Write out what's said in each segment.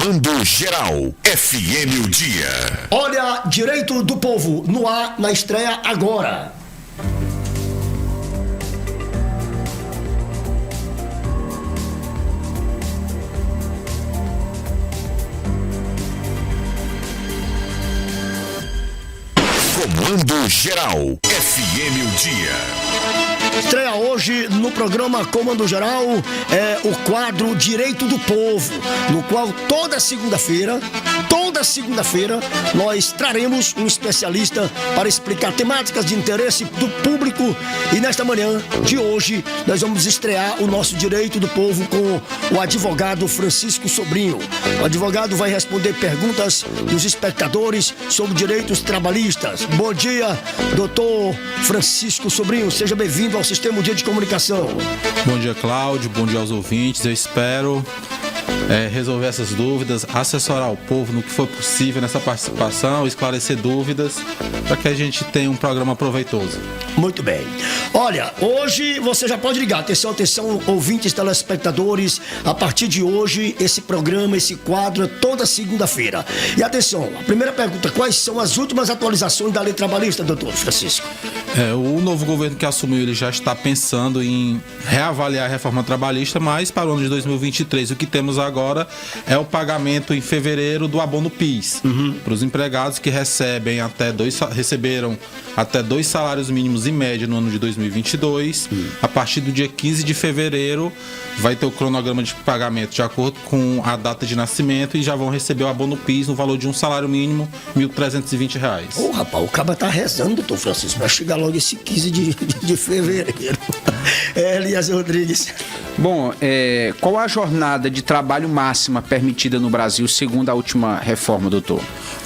Comando Geral, FM O Dia. Olha, Direito do Povo, no ar, na estreia agora. Comando Geral, FM O Dia. Estreia hoje no programa Comando Geral o quadro Direito do Povo, no qual toda segunda-feira nós traremos um especialista para explicar temáticas de interesse do público, e nesta manhã de hoje nós vamos estrear o nosso Direito do Povo com o advogado Francisco Sobrinho. O advogado vai responder perguntas dos espectadores sobre direitos trabalhistas. Bom dia, doutor Francisco Sobrinho, seja bem-vindo ao Sistema Dia de Comunicação. Bom dia, Cláudio, bom dia aos ouvintes. Eu espero resolver essas dúvidas, assessorar o povo no que for possível nessa participação, esclarecer dúvidas, para que a gente tenha um programa proveitoso. Muito bem. Olha, hoje você já pode ligar. Atenção, ouvintes, telespectadores. A partir de hoje, esse programa, esse quadro é toda segunda-feira. E atenção, a primeira pergunta: quais são as últimas atualizações da lei trabalhista, doutor Francisco? O novo governo que assumiu, ele já está pensando em reavaliar a reforma trabalhista, mas para o ano de 2023, o que temos agora é o pagamento em fevereiro do abono PIS para os empregados que receberam até 2 salários mínimos em média no ano de 2022. A partir do dia 15 de fevereiro vai ter o cronograma de pagamento de acordo com a data de nascimento e já vão receber o abono PIS no valor de um salário mínimo, R$ 1.320. Ô, rapaz, o cara tá rezando, doutor Francisco, vai chegar logo esse 15 de fevereiro. Elias Rodrigues. Bom, qual a jornada de trabalho máxima permitida no Brasil segundo a última reforma, doutor?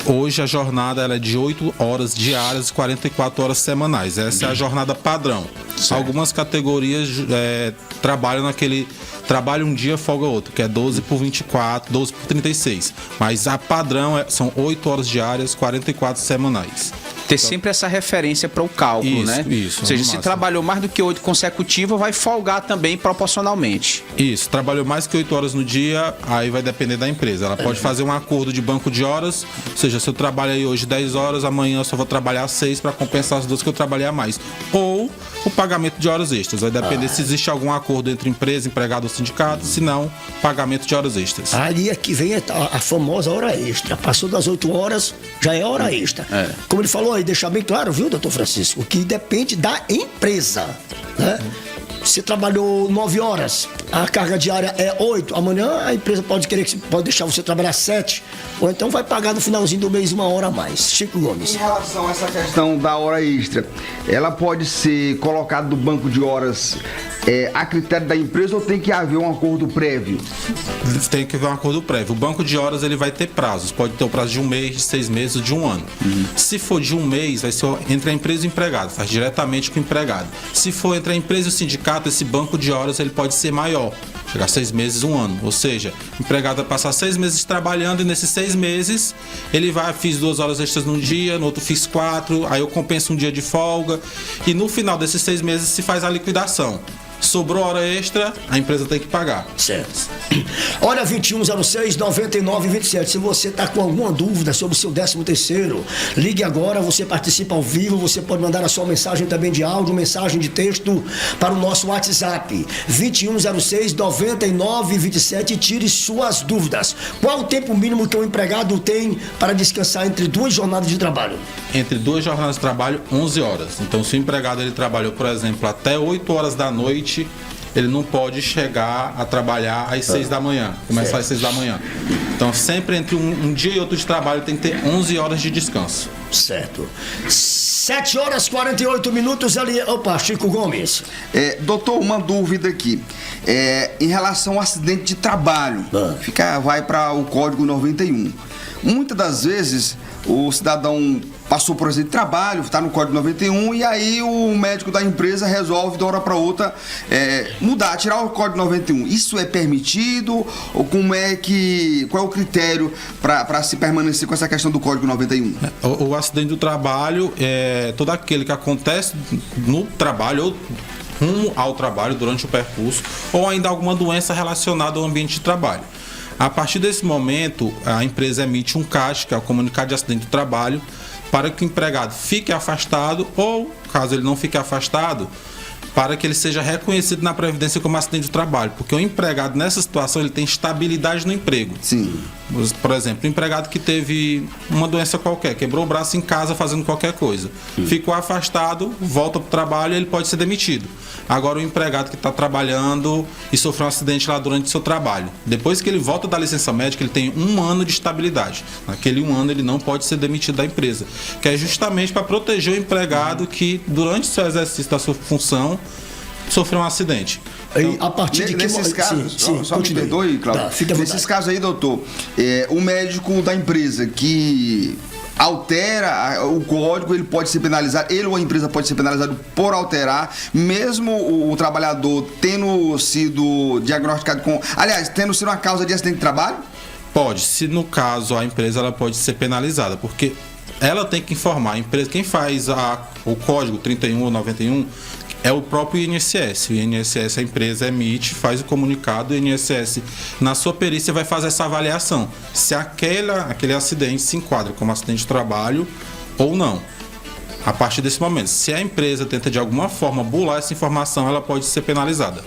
Hoje a jornada ela é de 8 horas diárias e 44 horas semanais. Essa é a jornada padrão. Certo. Algumas categorias trabalham um dia, folga outro, que é 12 por 24, 12 por 36. Mas a padrão são 8 horas diárias, 44 semanais. Ter sempre essa referência para o cálculo, isso, né? Isso. Ou seja, se trabalhou mais do que 8 consecutivas, vai folgar também proporcionalmente. Isso, trabalhou mais que 8 horas no dia, aí vai depender da empresa. Ela pode fazer um acordo de banco de horas, ou seja, se eu trabalhei hoje 10 horas, amanhã eu só vou trabalhar 6 para compensar as 2 que eu trabalhei a mais. Ou o pagamento de horas extras, vai depender se existe algum acordo entre empresa, empregado ou sindicato, se não, pagamento de horas extras. Ali é que vem a famosa hora extra. Passou das 8 horas, já é hora extra. Como ele falou aí, deixar bem claro, viu, doutor Francisco, que depende da empresa, né? Você trabalhou 9 horas, a carga diária é 8, amanhã a empresa pode deixar você trabalhar 7, ou então vai pagar no finalzinho do mês 1 hora a mais. Chico Gomes. Em relação a essa questão da hora extra, ela pode ser colocada no banco de horas a critério da empresa ou tem que haver um acordo prévio? Tem que haver um acordo prévio. O banco de horas ele vai ter prazos, pode ter o prazo de 1 mês, de 6 meses ou de 1 ano. Se for de 1 mês, vai ser entre a empresa e o empregado, faz diretamente com o empregado. Se for entre a empresa e o sindicato, esse banco de horas ele pode ser maior, chegar a 6 meses, 1 ano. Ou seja, o empregado vai passar 6 meses trabalhando e nesses 6 meses ele fiz 2 horas extras num dia, no outro fiz 4, aí eu compenso um dia de folga e no final desses 6 meses se faz a liquidação. Sobrou hora extra, a empresa tem que pagar. Certo. Olha, 2106-9927. Se você está com alguma dúvida sobre o seu 13º, ligue agora, você participa ao vivo, você pode mandar a sua mensagem também de áudio, mensagem de texto para o nosso WhatsApp. 2106-9927 e tire suas dúvidas. Qual o tempo mínimo que o empregado tem para descansar entre 2 jornadas de trabalho? Entre 2 jornadas de trabalho, 11 horas. Então, se o empregado ele trabalhou, por exemplo, até 8 horas da noite, ele não pode chegar a trabalhar às 6 da manhã, começar às 6 da manhã. Então, sempre entre um dia e outro de trabalho tem que ter 11 horas de descanso. Certo. 7 horas e 48 minutos ali. Opa, Chico Gomes. Doutor, uma dúvida aqui. Em relação ao acidente de trabalho, vai para o Código 91. Muitas das vezes o cidadão passou por acidente de trabalho, está no Código 91 e aí o médico da empresa resolve de uma hora para outra tirar o Código 91. Isso é permitido ou qual é o critério para se permanecer com essa questão do Código 91? O acidente do trabalho é todo aquele que acontece no trabalho ou rumo ao trabalho durante o percurso ou ainda alguma doença relacionada ao ambiente de trabalho. A partir desse momento, a empresa emite um CAT, que é o comunicado de acidente do trabalho, para que o empregado fique afastado ou, caso ele não fique afastado, para que ele seja reconhecido na Previdência como acidente do trabalho. Porque o empregado, nessa situação, ele tem estabilidade no emprego. Sim. Por exemplo, o empregado que teve uma doença qualquer, quebrou o braço em casa fazendo qualquer coisa, ficou afastado, volta para o trabalho e ele pode ser demitido. Agora, o empregado que está trabalhando e sofreu um acidente lá durante o seu trabalho, depois que ele volta da licença médica, ele tem 1 ano de estabilidade. Naquele 1 ano, ele não pode ser demitido da empresa, que é justamente para proteger o empregado que, durante o seu exercício da sua função, sofreu um acidente. E a partir de que nesses casos, só me perdoe, Cláudio. Fica à vontade. Nesses casos aí, doutor, o médico da empresa que altera o código, ele pode ser penalizado, ele ou a empresa pode ser penalizado por alterar, mesmo o trabalhador tendo sido diagnosticado com, aliás, tendo sido uma causa de acidente de trabalho? Pode, se no caso a empresa ela pode ser penalizada, porque ela tem que informar a empresa, quem faz o código 31 ou 91 é o próprio INSS. O INSS, a empresa emite, faz o comunicado, o INSS, na sua perícia, vai fazer essa avaliação, se aquele acidente se enquadra como acidente de trabalho ou não. A partir desse momento, se a empresa tenta de alguma forma burlar essa informação, ela pode ser penalizada.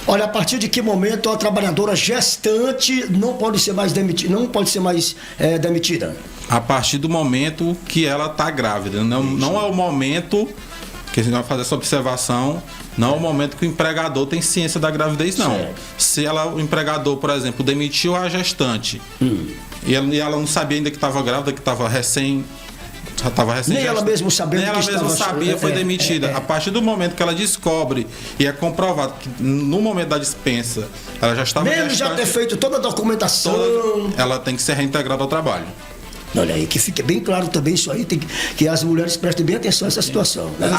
Olha, a partir de que momento a trabalhadora gestante não pode ser mais demitida? A partir do momento que ela está grávida. Não é o momento que a gente vai fazer essa observação, não é o momento que o empregador tem ciência da gravidez, não. Certo. Se o empregador, por exemplo, demitiu a gestante e ela não sabia ainda que estava grávida, que estava recém. Nem ela mesma sabendo Nem ela que mesma estava... sabia, foi demitida. A partir do momento que ela descobre e é comprovado que no momento da dispensa ela já estava Mesmo já ter feito toda a documentação... ela tem que ser reintegrada ao trabalho. Olha aí, que fique bem claro também isso aí, que as mulheres prestem bem atenção a essa situação. Né?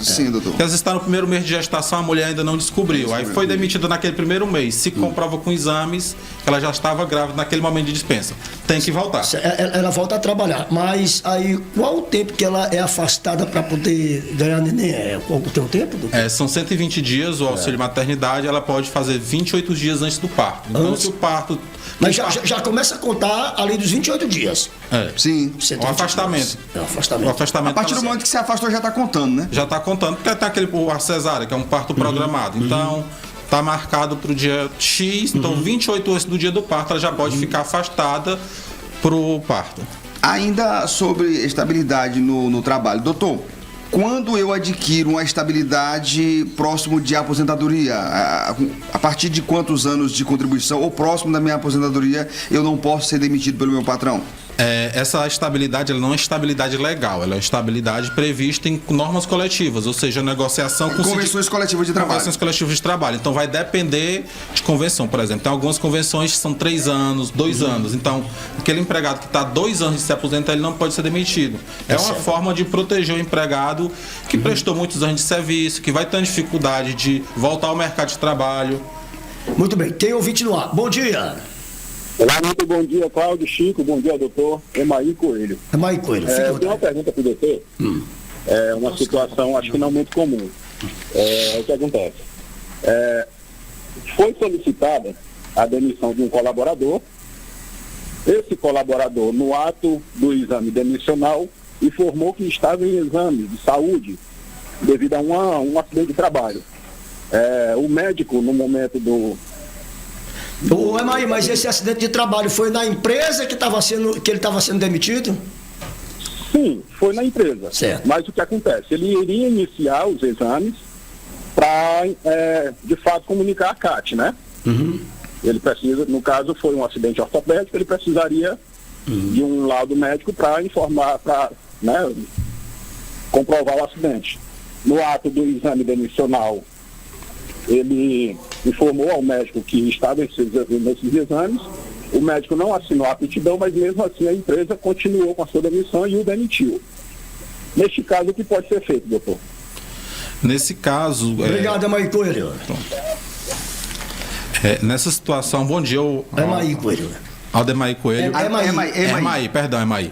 Sim, doutor. Porque elas estão no primeiro mês de gestação, a mulher ainda não descobriu. Aí foi demitida naquele primeiro mês. Se comprova com exames que ela já estava grávida naquele momento de dispensa. Tem que voltar. Ela volta a trabalhar. Mas aí, qual o tempo que ela é afastada para poder ganhar neném? Qual o teu tempo? São 120 dias o auxílio maternidade, ela pode fazer 28 dias antes do parto. Então, se o parto... Mas já começa a contar além dos 28 dias. Sim. O afastamento. O afastamento. A partir do momento que se afastou, já está contando, né? Já está contando, porque tem a cesárea, que é um parto programado. Então, está marcado para o dia X, então 28 horas do dia do parto, ela já pode ficar afastada para o parto. Ainda sobre estabilidade no trabalho. Doutor, quando eu adquiro uma estabilidade próximo de aposentadoria, a partir de quantos anos de contribuição ou próximo da minha aposentadoria eu não posso ser demitido pelo meu patrão? Essa estabilidade ela não é estabilidade legal, ela é estabilidade prevista em normas coletivas, ou seja, negociação com convenções coletivas de trabalho. Convenções coletivas de trabalho. Então vai depender de convenção, por exemplo. Tem algumas convenções que são 3 anos, 2 anos. Então, aquele empregado que está 2 anos de se aposentar, ele não pode ser demitido. É uma forma de proteger o empregado que prestou muitos anos de serviço, que vai ter dificuldade de voltar ao mercado de trabalho. Muito bem, tem ouvinte no ar. Bom dia. Olá, muito bom dia, Cláudio, Chico, bom dia, doutor Emaí Coelho. Emaí Coelho, fica eu tenho uma pergunta para o doutor, é uma situação, acho que não muito comum. O que acontece? Foi solicitada a demissão de um colaborador, esse colaborador, no ato do exame demissional, informou que estava em exame de saúde devido a um acidente de trabalho. O médico, no momento do... Ô, Emaí, mas esse acidente de trabalho foi na empresa que ele estava sendo demitido? Sim, foi na empresa. Certo. Mas o que acontece? Ele iria iniciar os exames para, de fato, comunicar a CAT, né? Ele precisa, no caso, foi um acidente ortopédico, ele precisaria de um laudo médico para informar, para comprovar o acidente. No ato do exame demissional, ele informou ao médico que estava nesses exames, o médico não assinou a aptidão, mas mesmo assim a empresa continuou com a sua demissão e o demitiu. Neste caso, o que pode ser feito, doutor? Nesse caso... Obrigado, Emaí Coelho. Nessa situação, bom dia. Emaí Coelho. Aldemaí Coelho. Emaí. Emaí.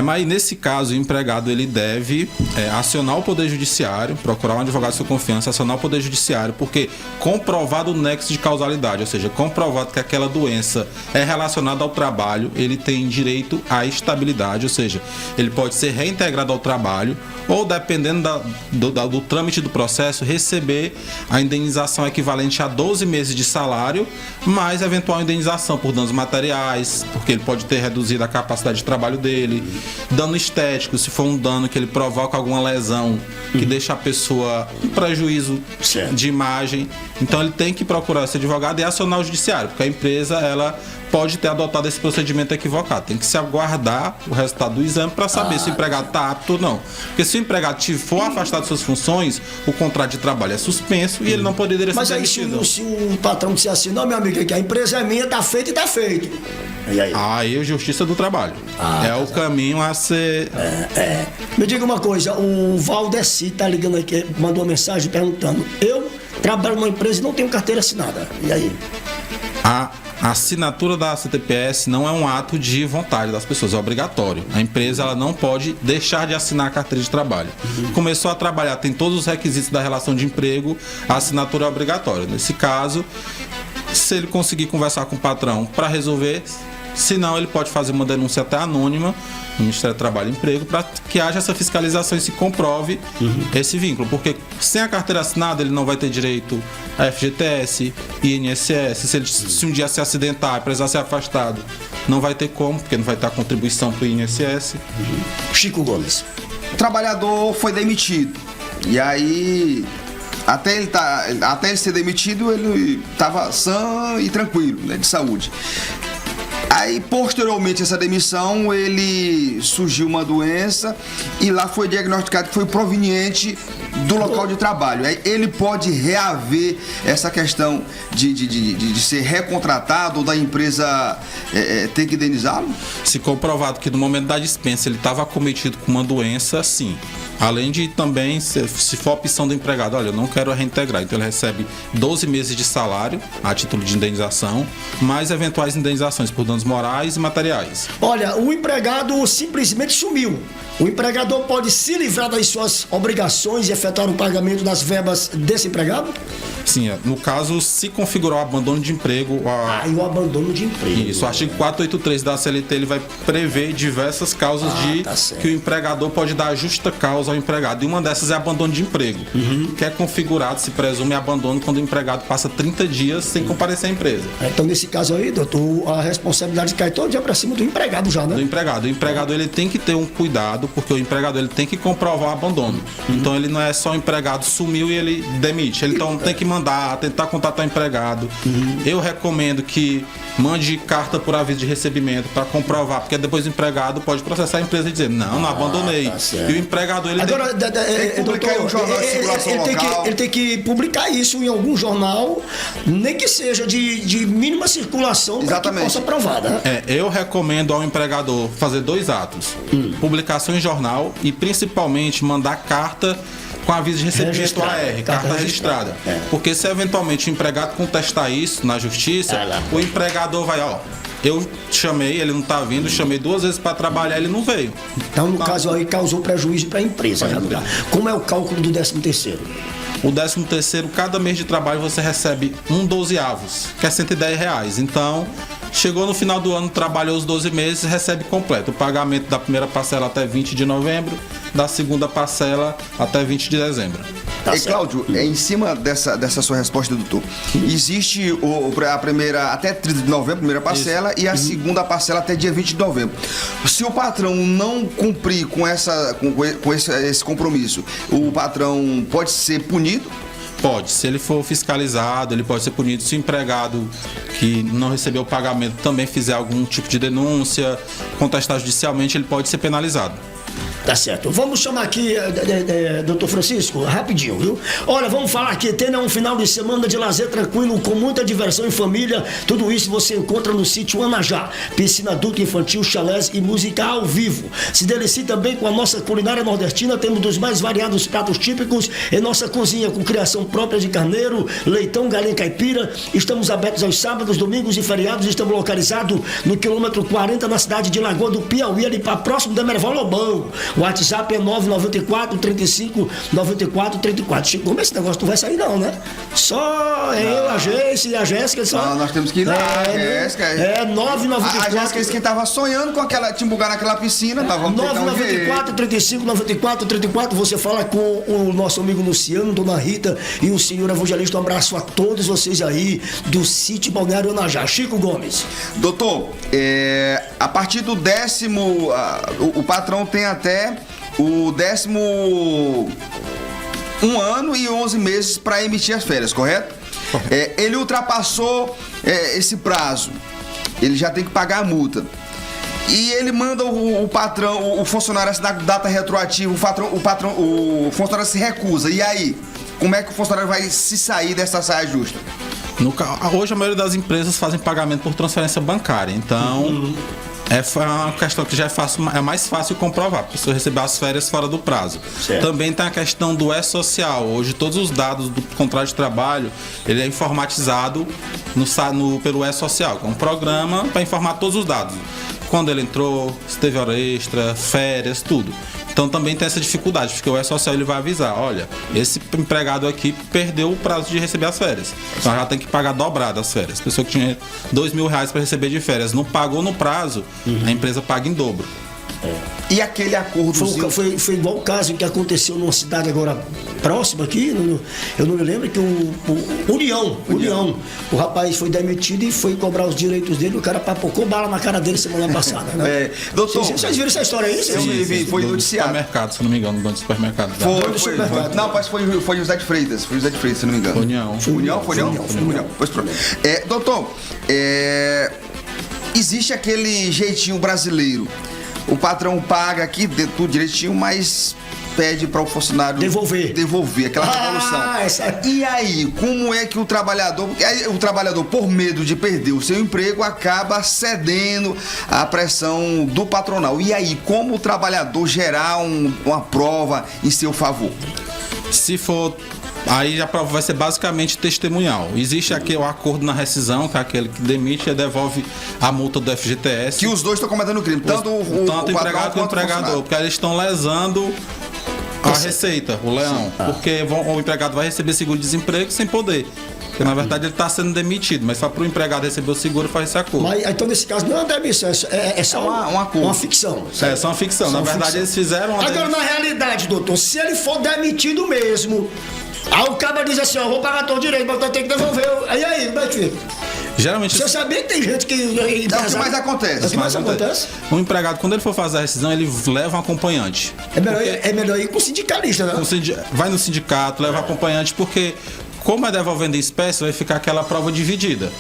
Mas nesse caso, o empregado ele deve acionar o Poder Judiciário, procurar um advogado de sua confiança, acionar o Poder Judiciário, porque comprovado o nexo de causalidade, ou seja, comprovado que aquela doença é relacionada ao trabalho, ele tem direito à estabilidade, ou seja, ele pode ser reintegrado ao trabalho ou, dependendo do trâmite do processo, receber a indenização equivalente a 12 meses de salário, mais eventual indenização por danos materiais, porque ele pode ter reduzido a capacidade de trabalho dele, dano estético, se for um dano que ele provoca alguma lesão que deixa a pessoa em prejuízo de imagem. Então ele tem que procurar esse advogado e acionar o judiciário, porque a empresa ela pode ter adotado esse procedimento equivocado. Tem que se aguardar o resultado do exame para saber se o empregado está apto ou não. Porque se o empregado for afastado de suas funções, o contrato de trabalho é suspenso e ele não poderia ser demitido. Mas aí se o patrão disser assim, não, meu amigo, que a empresa é minha, tá feito e tá feito. E aí? Aí é justiça do trabalho. O caminho a ser... Me diga uma coisa, o Valdeci tá ligando aqui, mandou uma mensagem perguntando, eu trabalho numa empresa e não tenho carteira assinada. E aí? A assinatura da CTPS não é um ato de vontade das pessoas, é obrigatório. A empresa ela não pode deixar de assinar a carteira de trabalho. Começou a trabalhar, tem todos os requisitos da relação de emprego, a assinatura é obrigatória. Nesse caso, se ele conseguir conversar com o patrão para resolver, se não, ele pode fazer uma denúncia até anônima no Ministério do Trabalho e Emprego para que haja essa fiscalização e se comprove esse vínculo. Porque sem a carteira assinada ele não vai ter direito a FGTS, INSS. Se um dia se acidentar e precisar ser afastado, não vai ter como, porque não vai ter a contribuição para o INSS. Chico Gomes. O trabalhador foi demitido. E aí, até ele ser demitido, ele estava sã e tranquilo, né, de saúde. Aí, posteriormente a essa demissão, ele surgiu uma doença e lá foi diagnosticado que foi proveniente do local de trabalho. Aí ele pode reaver essa questão de ser recontratado ou da empresa ter que indenizá-lo? Se comprovado que no momento da dispensa ele estava acometido com uma doença, sim. Além de também, se for a opção do empregado, olha, eu não quero reintegrar, então ele recebe 12 meses de salário a título de indenização, mais eventuais indenizações por danos morais e materiais. Olha, o empregado simplesmente sumiu. O empregador pode se livrar das suas obrigações e efetuar o pagamento das verbas desse empregado? Sim, no caso, se configurar o abandono de emprego... E o abandono de emprego. Isso, o artigo 483 da CLT ele vai prever diversas causas que o empregador pode dar justa causa ao empregado. E uma dessas é abandono de emprego, que é configurado, se presume abandono, quando o empregado passa 30 dias sem comparecer à empresa. Então, nesse caso aí, doutor, a responsabilidade cai todo dia para cima do empregado já, né? Do empregado. O empregado ele tem que ter um cuidado, porque o empregado ele tem que comprovar o abandono. Então, ele não é só o empregado sumiu e ele demite. Ele então tem que mandar, tentar contatar o empregado. Eu recomendo que mande carta por aviso de recebimento para comprovar, porque depois o empregado pode processar a empresa e dizer, não abandonei. E o empregador ele agora, ele tem que publicar isso em algum jornal, nem que seja de mínima circulação, para que possa provar, né? Eu recomendo ao empregador fazer 2 atos: publicação em jornal e principalmente mandar carta com aviso de recebimento AR, carta registrada. Porque se eventualmente o empregado contestar isso na justiça, o empregador vai, eu chamei, ele não tá vindo, chamei 2 vezes para trabalhar, ele não veio. Então, no caso aí, causou prejuízo para a empresa. Como é o cálculo do 13º? O 13º, cada mês de trabalho você recebe 1/12, que é R$110. Então, chegou no final do ano, trabalhou os 12 meses, recebe completo. O pagamento da primeira parcela até 20 de novembro, da segunda parcela até 20 de dezembro. Cláudio, em cima dessa sua resposta, doutor, existe a primeira até 30 de novembro, a primeira parcela, e a segunda parcela até dia 20 de novembro. Se o patrão não cumprir com esse compromisso, o patrão pode ser punido? Pode, se ele for fiscalizado, ele pode ser punido. Se o empregado que não recebeu o pagamento também fizer algum tipo de denúncia, contestar judicialmente, ele pode ser penalizado. Tá certo. Vamos chamar aqui, doutor Francisco, rapidinho, viu? Olha, vamos falar aqui, tenha um final de semana de lazer tranquilo, com muita diversão em família. Tudo isso você encontra no sítio Anajá. Piscina adulta e infantil, chalés e música ao vivo. Se delicie também com a nossa culinária nordestina. Temos dos mais variados pratos típicos em nossa cozinha, com criação própria de carneiro, leitão, galinha caipira. Estamos abertos aos sábados, domingos e feriados. Estamos localizados no quilômetro 40, na cidade de Lagoa do Piauí, ali para próximo da Merval Lobão. O WhatsApp é 994 35 94 34. Como esse negócio não vai sair não, né? Só eu, a Geice e a Jéssica. Só... Não, nós temos que ir lá, Jéssica. 994. A Jéssica disse que tava sonhando com aquela, te embugar naquela piscina. Tá, vamos 994 35 94 34. Você fala com o nosso amigo Luciano, Dona Rita e o senhor evangelista. Um abraço a todos vocês aí do sítio Balneário Anajá. Chico Gomes. Doutor, a partir do 10º, o patrão tem até o 11º ano e 11 meses para emitir as férias, correto? Ele ultrapassou esse prazo, ele já tem que pagar a multa. E ele manda o patrão, o funcionário assinar data retroativa, o funcionário se recusa. E aí, como é que o funcionário vai se sair dessa saia justa? Hoje a maioria das empresas fazem pagamento por transferência bancária, então é uma questão que já é mais fácil comprovar, a pessoa receber as férias fora do prazo. Certo. Também tem a questão do E-Social. Hoje todos os dados do contrato de trabalho, ele é informatizado pelo E-Social, que é um programa para informar todos os dados. Quando ele entrou, se teve hora extra, férias, tudo. Então também tem essa dificuldade, porque o E-Social ele vai avisar, olha, esse empregado aqui perdeu o prazo de receber as férias. Então já tem que pagar dobrado as férias. A pessoa que tinha R$2.000 para receber de férias, não pagou no prazo, a empresa paga em dobro. E aquele acordo foi igual o caso que aconteceu numa cidade agora próxima aqui, eu não me lembro, que o União, o rapaz foi demitido e foi cobrar os direitos dele, o cara papocou bala na cara dele semana passada, né? Doutor, vocês viram essa história aí? Sim, foi noticiado. Supermercado, se não me engano, no supermercado. Foi. Não, mas foi José de Freitas, se não me engano. União. Foi União. Pois pronto. Doutor, existe aquele jeitinho brasileiro. O patrão paga aqui tudo direitinho, mas pede para o funcionário devolver aquela devolução. E aí, como é que o trabalhador, porque aí o trabalhador, por medo de perder o seu emprego, acaba cedendo à pressão do patronal? E aí, como o trabalhador gerar uma prova em seu favor? Se for... Aí a prova vai ser basicamente testemunhal. Existe aqui o acordo na rescisão, que é aquele que demite e devolve a multa do FGTS. Que os dois estão cometendo crime, tanto o empregado quanto o empregador, porque eles estão lesando a receita, o leão. Porque o empregado vai receber seguro-desemprego sem poder. Porque na verdade ele está sendo demitido, mas só para o empregado receber o seguro faz esse acordo. Mas então nesse caso não é uma demissão, é só uma ficção. É só uma ficção. Na verdade eles fizeram uma Agora, na realidade, doutor, se ele for demitido mesmo, aí o cara diz assim, vou pagar todo direito, mas eu tenho que devolver. Aí, como é que fica? Geralmente... Você sabia que tem gente que... É o que mais acontece. É o que mais acontece? O empregado, quando ele for fazer a rescisão, ele leva um acompanhante. É melhor ir com o sindicalista, né? Vai no sindicato, leva acompanhante, porque como é devolvendo em espécie, vai ficar aquela prova dividida.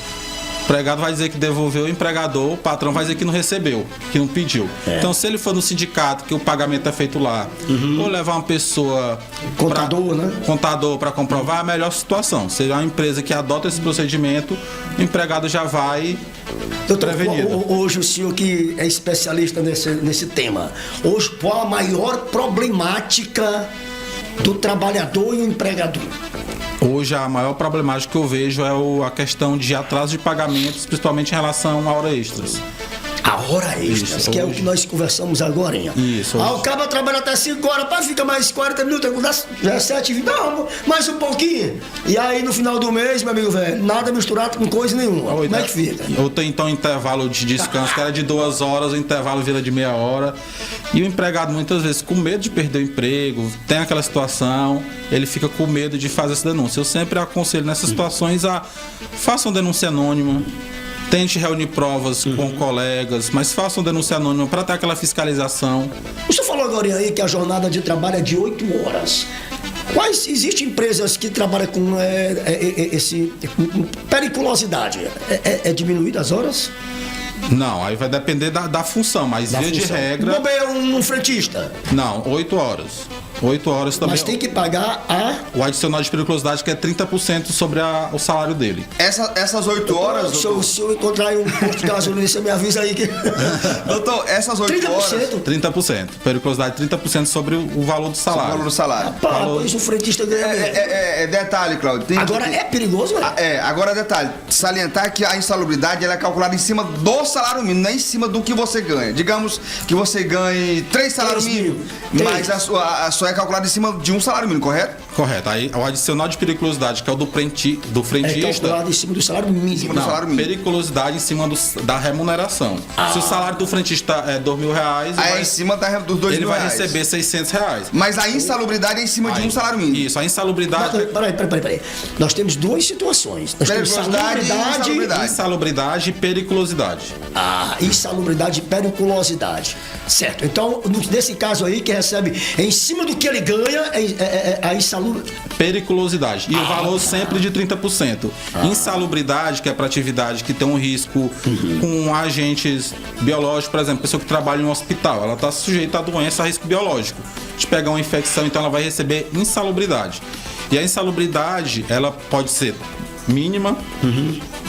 O empregado vai dizer que devolveu, o empregador, o patrão vai dizer que não recebeu, que não pediu. Então, se ele for no sindicato, que o pagamento é feito lá, ou levar uma pessoa... Contador para comprovar, é a melhor situação. Se é uma empresa que adota esse procedimento, o empregado já vai prevenido. Hoje, o senhor que é especialista nesse tema, hoje, qual a maior problemática do trabalhador e o empregador? Hoje a maior problemática que eu vejo é a questão de atraso de pagamentos, principalmente em relação a hora extras. A hora extras, que é o que nós conversamos agora, hein? Isso. O cara trabalha até 5 horas, para ficar mais 40 minutos, já é 7, não, mais um pouquinho. E aí no final do mês, meu amigo velho, nada misturado com coisa nenhuma. Como é que fica? Eu tenho então intervalo de descanso, que era de 2 horas, o intervalo vira de meia hora. E o empregado muitas vezes com medo de perder o emprego, tem aquela situação, ele fica com medo de fazer essa denúncia. Eu sempre aconselho nessas situações façam denúncia anônima. Tente reunir provas com colegas, mas façam denúncia anônima para ter aquela fiscalização. Você falou agora aí que a jornada de trabalho é de 8 horas. Existem empresas que trabalham com periculosidade? É diminuída as horas? Não, aí vai depender da função, mas Da via de função. regra, Um bombeiro, um frentista. não, 8 horas. 8 horas também. Mas tem que pagar O adicional de periculosidade que é 30% sobre o salário dele. Essas 8 horas, doutor, Se eu encontrar aí um posto de gasolina, você me avisa aí que. doutor, essas 8 horas... 30%. 30%. Periculosidade 30% sobre o valor do O salário. valor do salário. Pá, pois o frentista ganha mesmo. Detalhe, Cláudio. tem Agora que- é perigoso, velho. Agora detalhe, salientar que a insalubridade ela é calculada em cima do salário mínimo, não é em cima do que você ganha. Digamos que você ganhe 3 salários 3 mínimos, mil. mas a sua é calculada em cima de um salário mínimo, correto? Correto. Aí o adicional de periculosidade, que é o do É frentista, calculado em cima do salário mínimo. do salário mínimo. periculosidade em cima da remuneração. Se o salário do frentista é R$2.000, Aí é em cima dos 2 ele mil vai reais. receber R$600. Mas a insalubridade é em cima de um salário mínimo. Isso, a insalubridade, Peraí. Nós temos duas situações. Nós temos Periculosidade e insalubridade. insalubridade e periculosidade. Insalubridade e periculosidade. Certo. Então, nesse caso aí, que recebe em cima do que ele ganha, é a insalubridade. Periculosidade. E o valor sempre de 30%. Insalubridade, que é para atividade que tem um risco com agentes biológicos, por exemplo, pessoa que trabalha em um hospital, ela está sujeita a doença, a risco biológico. De pegar uma infecção, então ela vai receber insalubridade. E a insalubridade, ela pode ser mínima,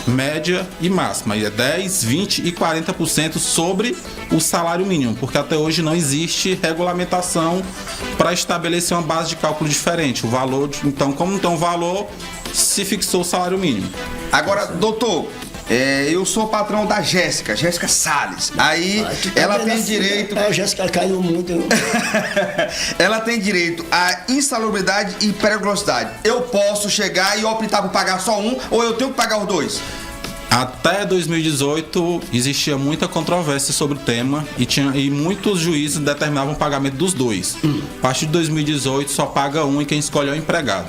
média e máxima. E é 10, 20 e 40% sobre o salário mínimo, porque até hoje não existe regulamentação para estabelecer uma base de cálculo diferente. O valor, então, como não tem um valor, se fixou o salário mínimo. Agora, doutor, eu sou patrão da Jéssica Salles. Aí ela tem direito. A Jéssica caiu muito. Ela tem direito à insalubridade e periculosidade. Eu posso chegar e optar por pagar só um ou eu tenho que pagar os dois? Até 2018 existia muita controvérsia sobre o tema e muitos juízes determinavam o pagamento dos dois. A partir de 2018 só paga um e quem escolhe é o empregado.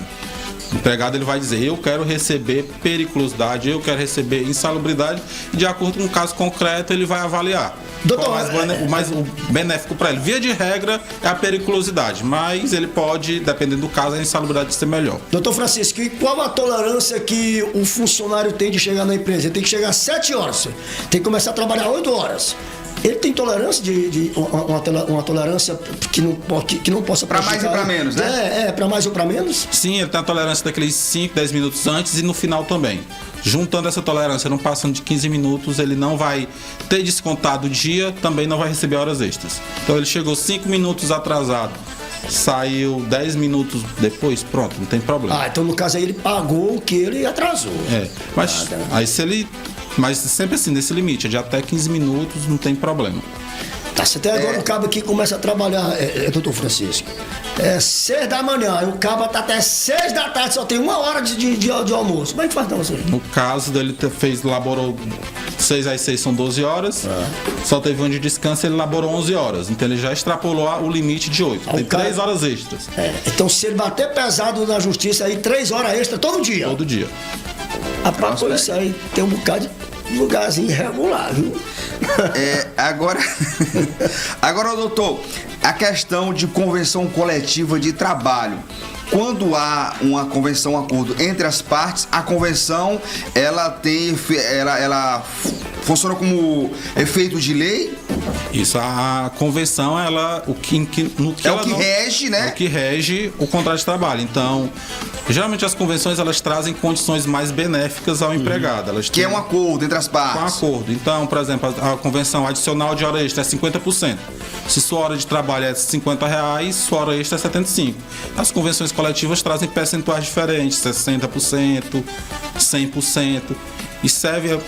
O empregado ele vai dizer: eu quero receber periculosidade, eu quero receber insalubridade, e de acordo com o caso concreto ele vai avaliar Doutor, qual o mais benéfico para ele. Via de regra é a periculosidade, mas ele pode, dependendo do caso, a insalubridade ser melhor. Doutor Francisco, e qual a tolerância que o funcionário tem de chegar na empresa? Ele tem que chegar às 7 horas, tem que começar a trabalhar 8 horas. Ele tem tolerância uma tolerância que não possa Pra mais e pra menos, né? Pra mais ou pra menos? Sim, ele tem a tolerância daqueles 5, 10 minutos antes e no final também. Juntando essa tolerância, não passando de 15 minutos, ele não vai ter descontado o dia, também não vai receber horas extras. Então ele chegou 5 minutos atrasado, saiu 10 minutos depois, pronto, não tem problema. Então no caso aí ele pagou o que ele atrasou. Mas aí se ele... Mas sempre assim, nesse limite, de até 15 minutos, não tem problema. Tá, você tem agora um cabo aqui que começa a trabalhar, doutor Francisco. 6 da manhã, aí o cabo tá até 6 da tarde, só tem 1 hora de almoço. Como é que faz então você? No caso dele, laborou 6 às 6 são 12 horas, só teve um de descanso, ele laborou 11 horas. Então ele já extrapolou o limite de 8. Tem 3 horas extras. Então se ele bater pesado na justiça aí, 3 horas extra todo dia. Todo dia. Rapaz, por isso aí tem um bocado de lugarzinho irregular, viu? Agora, doutor, a questão de convenção coletiva de trabalho. Quando há uma convenção, um acordo entre as partes, a convenção ela funciona como efeito de lei. Isso, a convenção, o que rege, né? É o que rege o contrato de trabalho. Então, geralmente as convenções elas trazem condições mais benéficas ao empregado. Elas Que é um acordo entre as partes. Um acordo. Então, por exemplo, a convenção adicional de hora extra é 50%. Se sua hora de trabalho é R$50, sua hora extra é 75%. As convenções coletivas trazem percentuais diferentes, 60%, 100%. E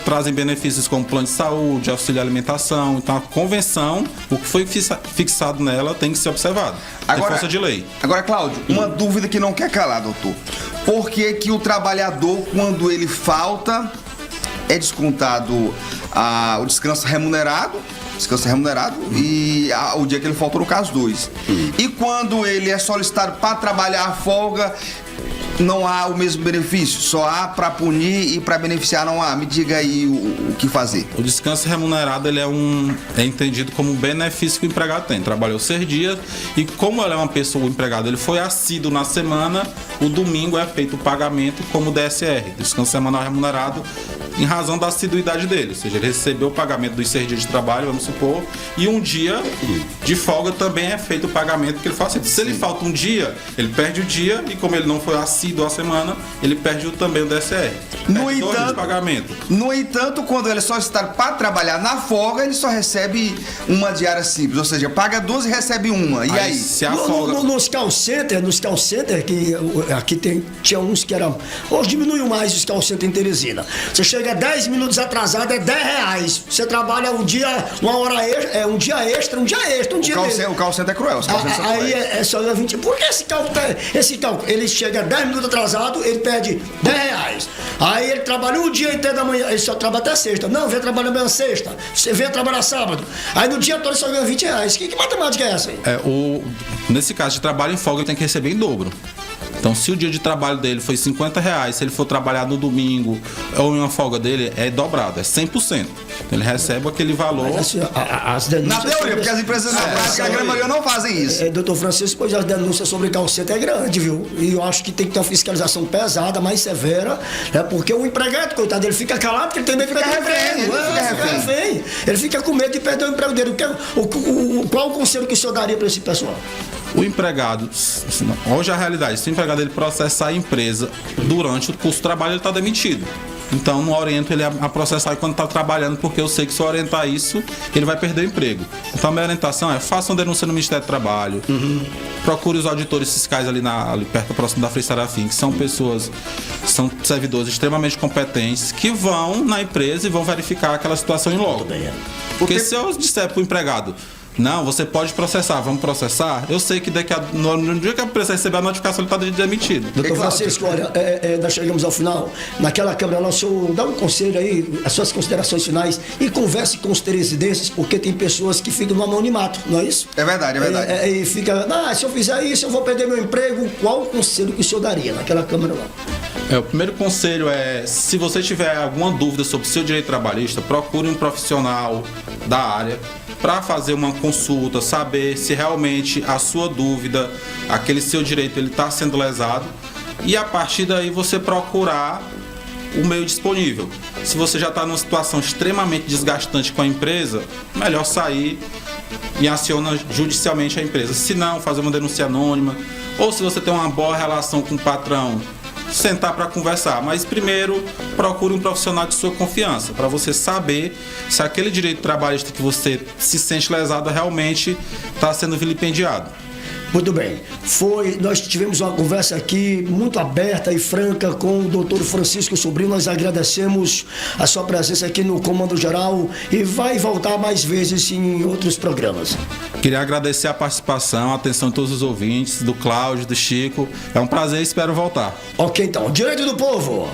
trazem benefícios como plano de saúde, auxílio alimentação. Então a convenção, o que foi fixado nela tem que ser observado. Tem força de lei. Agora, Cláudio, uma dúvida que não quer calar, doutor. Por que que o trabalhador, quando ele falta, é descontado o descanso remunerado e o dia que ele faltou, no caso, 2. E quando ele é solicitado para trabalhar a folga, não há o mesmo benefício? Só há para punir e para beneficiar não há? Me diga aí o que fazer. O descanso remunerado ele é entendido como um benefício que o empregado tem. Trabalhou 6 dias e como ele é uma pessoa, o empregado ele foi assíduo na semana, o domingo é feito o pagamento como DSR, descanso semanal remunerado, em razão da assiduidade dele. Ou seja, ele recebeu o pagamento dos 6 dias de trabalho, vamos supor, e um dia de folga também é feito o pagamento que ele faz. Se ele falta um dia, ele perde o dia e como ele não foi assíduo a semana, ele perde também o DSR. No entanto, quando ele só está para trabalhar na folga, ele só recebe uma diária simples, ou seja, paga 12 e recebe uma. E aí? Se a folga... Nos call center, que aqui tinha uns que eram... Hoje diminuiu mais os call center em Teresina. Você chega 10 minutos atrasado, é R$10. Você trabalha um dia, uma hora extra, um dia extra. O call center é cruel. Aí é só 20. Por que esse cálculo? Ele chega 10 minutos atrasado, ele perde R$10. Aí ele trabalha um dia inteiro da manhã, ele só trabalha até sexta. Não, vem trabalhar amanhã sexta. Você vem trabalhar sábado. Aí no dia todo ele só ganha R$20. Que matemática é essa aí? Nesse caso de trabalho em folga, ele tem que receber em dobro. Então, se o dia de trabalho dele foi R$50, se ele for trabalhar no domingo ou em uma folga dele, é dobrado, é 100%. Ele recebe aquele valor. Mas, as denúncias na teoria, porque as empresas na prática, a grande maioria não fazem isso. Doutor Francisco, pois as denúncias sobre call center é grande, viu? E eu acho que tem que ter uma fiscalização pesada, mais severa, né? Porque o empregado, coitado, ele fica calado porque ele tem medo de perder o emprego. Ele fica com medo de perder o emprego dele. Qual o conselho que o senhor daria para esse pessoal? O empregado, hoje a realidade, se o empregado ele processar a empresa durante o curso de trabalho, ele está demitido. Então, não oriento ele a processar quando está trabalhando, porque eu sei que se eu orientar isso, ele vai perder o emprego. Então, a minha orientação é: faça uma denúncia no Ministério do Trabalho, procure os auditores fiscais ali perto, próximo da Frei Serafim, que são são servidores extremamente competentes, que vão na empresa e vão verificar aquela situação em loco. Porque se eu disser para o empregado: não, você pode processar, vamos processar, eu sei que no dia que a empresa receber a notificação, ele está demitido. Doutor Francisco, olha, nós chegamos ao final. Naquela Câmara, o senhor dá um conselho aí, as suas considerações finais, e converse com os teresinenses, porque tem pessoas que ficam no anonimato, não é isso? É verdade. E fica, se eu fizer isso, eu vou perder meu emprego. Qual o conselho que o senhor daria naquela Câmara lá? O primeiro conselho é: se você tiver alguma dúvida sobre o seu direito trabalhista, procure um profissional da área para fazer uma consulta, saber se realmente a sua dúvida, aquele seu direito, ele está sendo lesado, e a partir daí você procurar o meio disponível. Se você já está numa situação extremamente desgastante com a empresa, melhor sair e aciona judicialmente a empresa. Se não, fazer uma denúncia anônima, ou se você tem uma boa relação com o patrão, sentar para conversar. Mas primeiro, procure um profissional de sua confiança, para você saber se aquele direito trabalhista que você se sente lesado realmente está sendo vilipendiado. Muito bem. Nós tivemos uma conversa aqui muito aberta e franca com o doutor Francisco Sobrinho. Nós agradecemos a sua presença aqui no Comando Geral e vai voltar mais vezes em outros programas. Queria agradecer a participação, a atenção de todos os ouvintes, do Cláudio, do Chico. É um prazer e espero voltar. Ok, então. Direito do Povo.